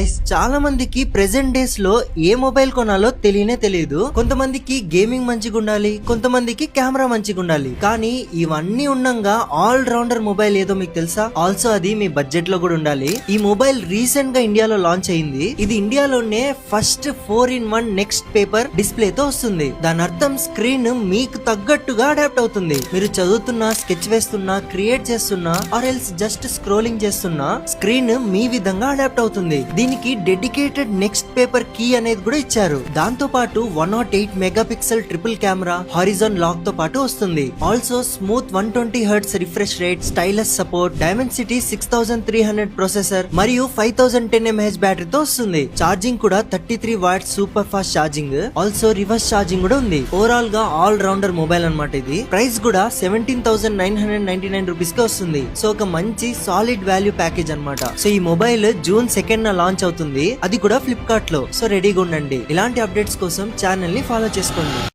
Guys, చాలా మందికి present days లో ఏ మొబైల్ కొనాలో తెలియదు. కొంతమందికి గేమింగ్ మంచిగా ఉండాలి, కొంతమందికి కెమెరా మంచిగా ఉండాలి. కానీ ఇవన్నీ ఉండంగా ఆల్ రౌండర్ మొబైల్ ఏదో మీకు తెలుసా? ఆల్సో అది మీ బడ్జెట్ లో కూడా ఉండాలి. ఈ మొబైల్ రీసెంట్ గా ఇండియాలో లాంచ్ అయింది. ఇది ఇండియాలోనే first 4-in-1 next paper display తో వస్తుంది. దాని అర్థం స్క్రీన్ మీకు తగ్గట్టుగా అడాప్ట్ అవుతుంది. మీరు చదువుతున్నా, స్కెచ్ వేస్తున్నా, క్రియేట్ చేస్తున్నా ఆర్ ఎల్స్ జస్ట్ స్క్రోలింగ్ చేస్తున్నా స్క్రీన్ మీ విధంగా అడాప్ట్ అవుతుంది. దీనికి డెడికేటెడ్ నెక్స్ట్ పేపర్ కీ అనేది కూడా ఇచ్చారు. దాంతో పాటు 108 megapixel triple camera, horizon lock తో పాటు వస్తుంది. Also smooth 120 hertz refresh rate, stylus support, Dimensity 6300 processor మరియు 5010 mAh బ్యాటరీతో వస్తుంది. ఛార్జింగ్ కూడా 33 watts super fast charging, also reverse charging కూడా ఉంది. ఓవరాల్ గా ఆల్ రౌండర్ మొబైల్ అన్నమాట. ఇది ప్రైస్ కూడా 17,999 రూపీస్ కి వస్తుంది. సో ఒక మంచి సాలిడ్ వాల్యూ ప్యాకేజ్ అన్నమాట. సో ఈ మొబైల్ జూన్ 2న లాంచ్ అవుతుంది. అది కూడా ఫ్లిప్కార్ట్ లో. సో రెడీగా ఉండండి. ఇలాంటి అప్డేట్స్ కోసం ఛానల్ ని ఫాలో చేసుకోండి.